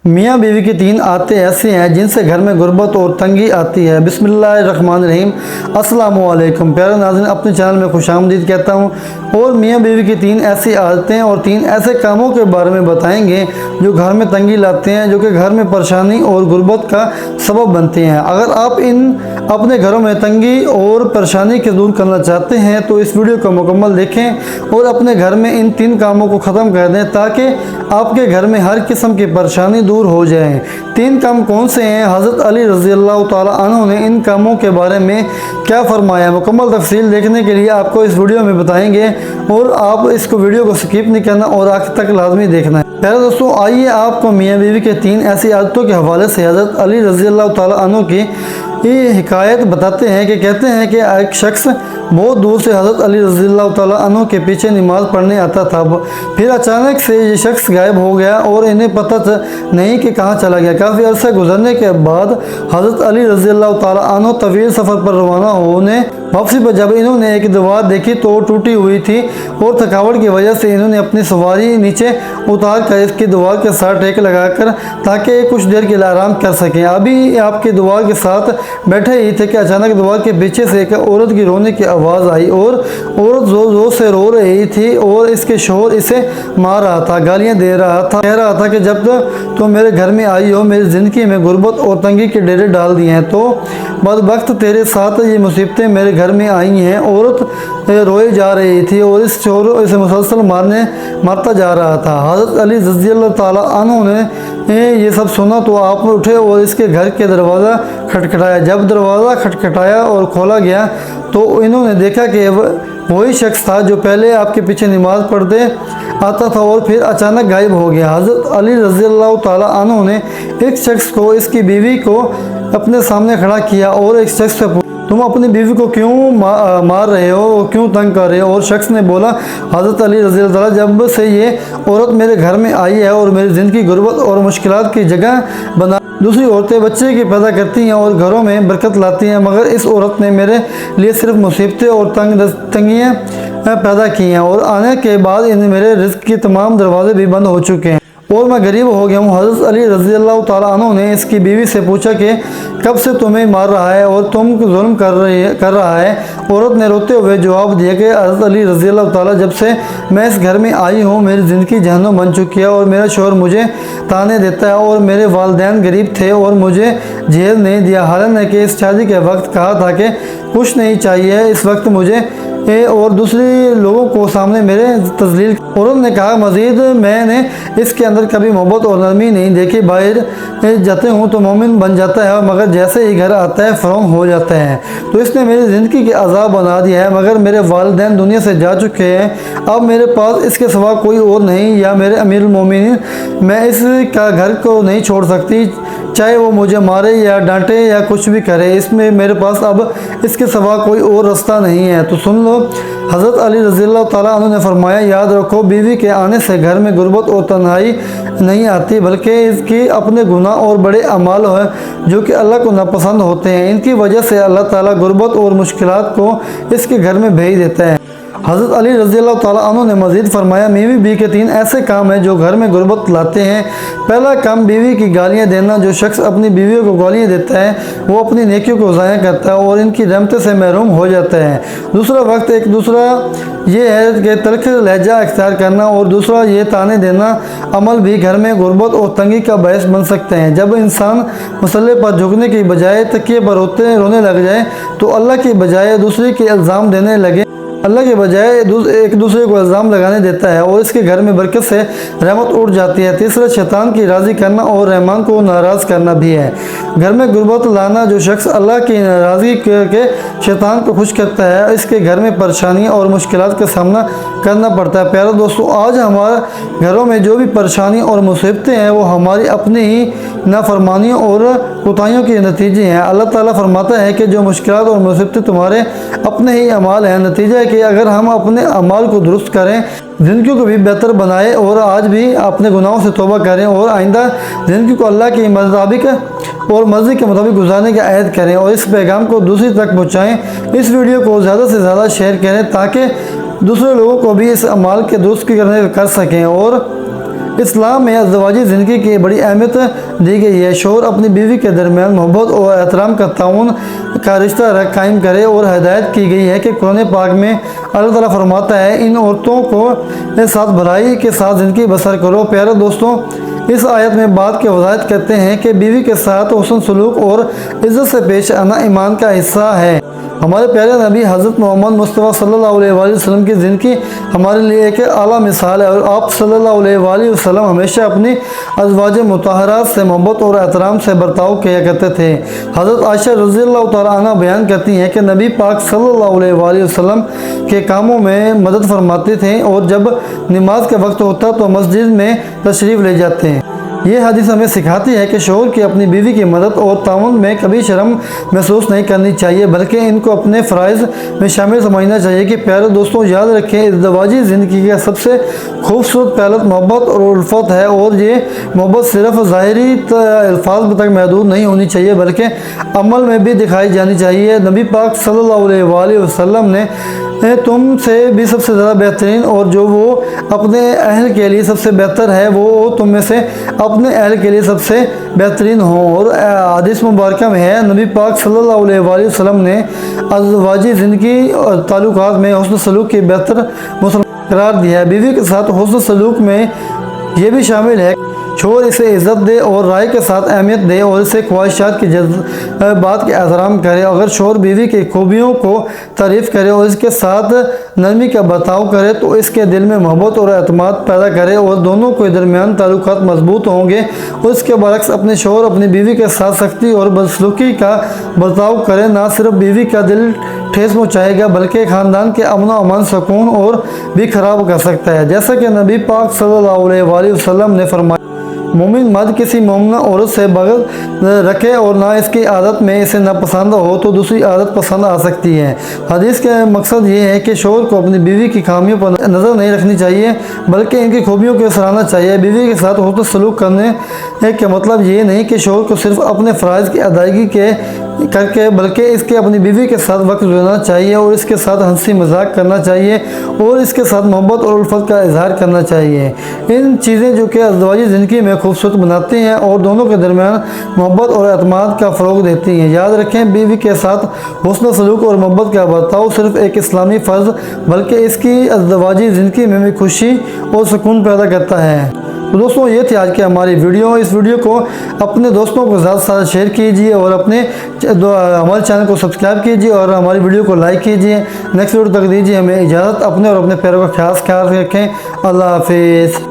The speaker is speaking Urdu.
میاں بیوی کی تین عادتیں ایسی ہیں جن سے گھر میں غربت اور تنگی آتی ہے۔ بسم اللہ الرحمن الرحیم۔ السلام علیکم پیارے ناظرین، اپنے چینل میں خوش آمدید کہتا ہوں اور میاں بیوی کی تین ایسی عادتیں اور تین ایسے کاموں کے بارے میں بتائیں گے جو گھر میں تنگی لاتے ہیں، جو کہ گھر میں پریشانی اور غربت کا سبب بنتے ہیں۔ اگر آپ اپنے گھروں میں تنگی اور پریشانی کے دور کرنا چاہتے ہیں تو اس ویڈیو کو مکمل دیکھیں اور اپنے گھر میں ان تین کاموں کو ختم کر دیں تاکہ آپ کے گھر میں ہر قسم کی پریشانی دور ہو جائیں۔ تین کام کون سے ہیں؟ حضرت علی رضی اللہ تعالیٰ عنہ نے ان کاموں کے بارے میں کیا فرمایا؟ مکمل تفصیل دیکھنے کے لیے آپ کو اس ویڈیو میں بتائیں گے اور آپ اس ویڈیو کو سکپ نہیں کرنا اور آخر تک لازمی دیکھنا ہے۔ پیارے دوستوں، آئیے آپ کو میاں بیوی کے تین ایسی عادتوں کے حوالے سے حضرت علی رضی اللہ تعالیٰ عنہ کی یہ حکایت بتاتے ہیں کہ کہتے ہیں کہ ایک شخص بہت دور سے حضرت علی رضی اللہ تعالیٰ عنہ کے پیچھے نماز پڑھنے آتا تھا۔ پھر اچانک سے یہ شخص غائب ہو گیا اور انہیں پتہ نہیں کہ کہاں چلا گیا۔ کافی عرصہ گزرنے کے بعد حضرت علی رضی اللہ تعالیٰ عنہ طویل سفر پر روانہ ہونے واپسی پر جب انہوں نے ایک دیوار دیکھی تو ٹوٹی ہوئی تھی اور تھکاوٹ کی وجہ سے انہوں نے اپنی سواری نیچے اتار کر اس کی دیوار کے ساتھ ٹیک لگا کر تاکہ کچھ دیر کے لیے آرام کر سکیں۔ ابھی آپ کی دیوار کے ساتھ بیٹھے ہی تھے کہ اچانک دیوار کے پیچھے سے ایک عورت کی رونے کی آواز آئی اور عورت زور زور سے رو رہی تھی اور اس کے شوہر اسے مار رہا تھا، گالیاں دے رہا تھا، کہہ رہا تھا کہ جب تم میرے گھر میں آئی ہو میری زندگی میں غربت اور تنگی کے ڈیرے ڈال دیے ہیں، تو بدبخت تیرے ساتھ یہ مصیبتیں میرے گھر میں آئی ہیں۔ عورت روئے جا رہی تھی اور اس شوہر اسے مسلسل مارتا جا رہا تھا۔ حضرت علی رضی اللہ تعالیٰ عنہ نے یہ سب سنا تو آپ اٹھے اور اس کے گھر کے دروازہ کھٹکھٹایا۔ جب دروازہ کھٹکھٹایا اور کھولا گیا تو انہوں نے دیکھا کہ وہی شخص تھا جو پہلے آپ کے پیچھے نماز پڑھتے آتا تھا اور پھر اچانک غائب ہو گیا۔ حضرت علی رضی اللہ تعالیٰ عنہ نے ایک شخص کو اس کی بیوی کو اپنے سامنے کھڑا کیا اور ایک شخص سے تم اپنی بیوی کو کیوں مار رہے ہو، کیوں تنگ کر رہے ہو؟ اور شخص نے بولا حضرت علی رضی اللہ تعالیٰ جب سے یہ عورت میرے گھر میں آئی ہے اور میری زندگی غربت اور مشکلات کی جگہ بنا دوسری عورتیں بچے کی پیدا کرتی ہیں اور گھروں میں برکت لاتی ہیں، مگر اس عورت نے میرے لیے صرف مصیبتیں اور تنگیاں پیدا کی ہیں اور آنے کے بعد میرے رزق کے تمام دروازے بھی بند ہو چکے ہیں اور میں غریب ہو گیا ہوں۔ حضرت علی رضی اللہ تعالیٰ عنہ نے اس کی بیوی سے پوچھا کہ کب سے تمہیں مار رہا ہے اور تم ظلم کر رہا ہے؟ عورت نے روتے ہوئے جواب دیا کہ حضرت علی رضی اللہ تعالیٰ جب سے میں اس گھر میں آئی ہوں میری زندگی جہنم بن چکی ہے اور میرا شوہر مجھے تانے دیتا ہے اور میرے والدین غریب تھے اور مجھے جہیز نہیں دیا، حالانکہ اس شادی کے وقت کہا تھا کہ کچھ نہیں چاہیے، اس وقت مجھے اور دوسرے لوگوں کو سامنے میرے تذلیل۔ عورت نے کہا مزید میں نے اس کے اندر کبھی محبت اور نرمی نہیں دیکھی، باہر جاتے ہوں تو مومن بن جاتا ہے مگر جیسے ہی گھر آتا ہے فرعون ہو جاتا ہے، تو اس نے میری زندگی کے عذاب بنا دیا ہے، مگر میرے والدین دنیا سے جا چکے ہیں، اب میرے پاس اس کے سوا کوئی اور نہیں، یا میرے امیر المومنین میں اس کا گھر کو نہیں چھوڑ سکتی، چاہے وہ مجھے مارے یا ڈانٹے یا کچھ بھی کرے، اس میں میرے پاس اب اس کے سوا کوئی اور راستہ نہیں ہے۔ تو سن لو، حضرت علی رضی اللہ تعالیٰ عنہ نے فرمایا یاد رکھو بیوی کے آنے سے گھر میں غربت اور تنہائی نہیں آتی، بلکہ اس کی اپنے گناہ اور بڑے اعمال ہیں جو کہ اللہ کو ناپسند ہوتے ہیں، ان کی وجہ سے اللہ تعالیٰ غربت اور مشکلات کو اس کے گھر میں بھیج دیتا ہے۔ حضرت علی رضی اللہ تعالیٰ عنہ نے مزید فرمایا میاں بیوی کے تین ایسے کام ہیں جو گھر میں غربت لاتے ہیں۔ پہلا کام بیوی کی گالیاں دینا۔ جو شخص اپنی بیویوں کو گالیاں دیتا ہے وہ اپنی نیکیوں کو ضائع کرتا ہے اور ان کی رحمت سے محروم ہو جاتا ہے۔ دوسرا یہ ہے کہ تلخ لہجہ اختیار کرنا اور دوسرا یہ تانے دینا عمل بھی گھر میں غربت اور تنگی کا باعث بن سکتے ہیں۔ جب انسان مسئلے پر جھکنے کی بجائے تکیے پر رونے لگ جائے تو اللہ کی بجائے دوسرے کے الزام دینے لگے، اللہ کے بجائے ایک دوسرے کو الزام لگانے دیتا ہے اور اس کے گھر میں برکت سے رحمت اٹھ جاتی ہے۔ تیسرا شیطان کی راضی کرنا اور رحمان کو ناراض کرنا بھی ہے۔ گھر میں غربت لانا۔ جو شخص اللہ کی ناراضی کر کے شیطان کو خوش کرتا ہے اس کے گھر میں پریشانیاں اور مشکلات کا سامنا کرنا پڑتا ہے۔ پیارے دوستوں، آج ہمارے گھروں میں جو بھی پریشانیاں اور مصیبتیں ہیں وہ ہماری اپنی ہی نافرمانیوں اور کوتاہیوں کے نتیجے ہیں۔ اللہ تعالیٰ فرماتا ہے کہ جو مشکلات اور مصیبتیں تمہارے اپنے ہی اعمال ہیں، نتیجہ ہے کہ اگر ہم اپنے اعمال کو درست کریں، زندگی کو بھی بہتر بنائیں اور آج بھی اپنے گناہوں سے توبہ کریں اور آئندہ زندگی کو اللہ کے مطابق اور مرضی کے مطابق گزارنے کا عہد کریں اور اس پیغام کو دوسری تک پہنچائیں۔ اس ویڈیو کو زیادہ سے زیادہ شیئر کریں تاکہ دوسرے لوگوں کو بھی اس اعمال کے درست کر سکیں اور اسلام میں ازدواجی زندگی کی بڑی اہمیت دی گئی ہے۔ شوہر اپنی بیوی کے درمیان محبت اور احترام کا تعاون کا رشتہ قائم کرے اور ہدایت کی گئی ہے کہ قرآن پاک میں اللہ تعالیٰ فرماتا ہے ان عورتوں کو ساتھ بھلائی کے ساتھ زندگی بسر کرو۔ پیارے دوستوں، اس آیت میں بات کی وضاحت کرتے ہیں کہ بیوی کے ساتھ حسن سلوک اور عزت سے پیش آنا ایمان کا حصہ ہے۔ ہمارے پیارے نبی حضرت محمد مصطفیٰ صلی اللہ علیہ وآلہ وسلم کی زندگی ہمارے لیے ایک اعلیٰ مثال ہے، اور آپ صلی اللہ علیہ وآلہ وسلم ہمیشہ اپنی ازواج مطہرات سے محبت اور احترام سے برتاؤ کیا کرتے تھے۔ حضرت عائشہ رضی اللہ تعالیٰ عنہ بیان کرتی ہیں کہ نبی پاک صلی اللہ علیہ وآلہ وسلم کے کاموں میں مدد فرماتے تھے، اور جب نماز کا وقت ہوتا تو مسجد میں تشریف لے جاتے ہیں۔ یہ حدیث ہمیں سکھاتی ہے کہ شوہر کی اپنی بیوی کی مدد اور تعاون میں کبھی شرم محسوس نہیں کرنی چاہیے، بلکہ ان کو اپنے فرائض میں شامل سمجھنا چاہیے۔ کہ پیارے دوستوں، یاد رکھیں ازدواجی زندگی کا سب سے خوبصورت پہلو محبت اور الفت ہے، اور یہ محبت صرف ظاہری الفاظ تک محدود نہیں ہونی چاہیے بلکہ عمل میں بھی دکھائی جانی چاہیے۔ نبی پاک صلی اللہ علیہ وآلہ وسلم نے تم سے بھی سب سے زیادہ بہترین، اور جو وہ اپنے اہل کے لیے سب سے بہتر ہے وہ تم میں سے اپنے اہل کے لیے سب سے بہترین ہوں۔ اور حدیث مبارکہ میں ہے نبی پاک صلی اللہ علیہ وآلہ وسلم نے ازدواجی زندگی اور تعلقات میں حسن سلوک کی بہتر مثال قرار دیا ہے۔ بیوی کے ساتھ حسن سلوک میں یہ بھی شامل ہے شوہر اسے عزت دے اور رائے کے ساتھ اہمیت دے اور اسے خواہشات کی جذبات کا احترام کرے۔ اگر شوہر بیوی کی خوبیوں کو تعریف کرے اور اس کے ساتھ نرمی کا برتاؤ کرے تو اس کے دل میں محبت اور اعتماد پیدا کرے اور دونوں کے درمیان تعلقات مضبوط ہوں گے۔ اور اس کے برعکس اپنے شوہر اپنی بیوی کے ساتھ سختی اور بدسلوکی کا برتاؤ کرے، نہ صرف بیوی کا دل ٹھیس پہنچائے گا بلکہ خاندان کے امن و امان سکون اور بھی خراب کر سکتا ہے۔ جیسا کہ نبی پاک صلی اللہ علیہ وآلہ وسلم نے فرمایا، مومن مرد کسی مومنہ عورت سے بغض رکھے اور نہ اس کی عادت میں اسے ناپسند ہو تو دوسری عادت پسند آ سکتی ہے۔ حدیث کا مقصد یہ ہے کہ شوہر کو اپنی بیوی کی خامیوں پر نظر نہیں رکھنی چاہیے بلکہ ان کی خوبیوں کو سراہنا چاہیے۔ بیوی کے ساتھ حسن سلوک کرنے کا مطلب یہ نہیں کہ شوہر کو صرف اپنے فرائض کی ادائیگی کر کے بلکہ اس کے اپنی بیوی کے ساتھ وقت گزارنا چاہیے اور اس کے ساتھ ہنسی مذاق کرنا چاہیے اور اس کے ساتھ محبت اور الفت کا اظہار کرنا چاہیے۔ ان چیزیں جو کہ ازدواجی زندگی میں خوبصورت بناتی ہیں اور دونوں کے درمیان محبت اور اعتماد کا فروغ دیتی ہیں۔ یاد رکھیں، بیوی کے ساتھ حسن سلوک اور محبت کا برتاؤ صرف ایک اسلامی فرض بلکہ اس کی ازدواجی زندگی میں بھی خوشی اور سکون پیدا کرتا ہے۔ تو دوستوں، یہ تھی آج کی ہماری ویڈیو۔ اس ویڈیو کو اپنے دوستوں کو زیادہ سے زیادہ شیئر کیجیے اور ہمارے چینل کو سبسکرائب کیجیے اور ہماری ویڈیو کو لائک کیجیے۔ نیکسٹ ویڈیو تک دیجیے ہمیں اجازت۔ اپنے اور اپنے پیاروں کا خیال رکھیں۔ اللہ حافظ۔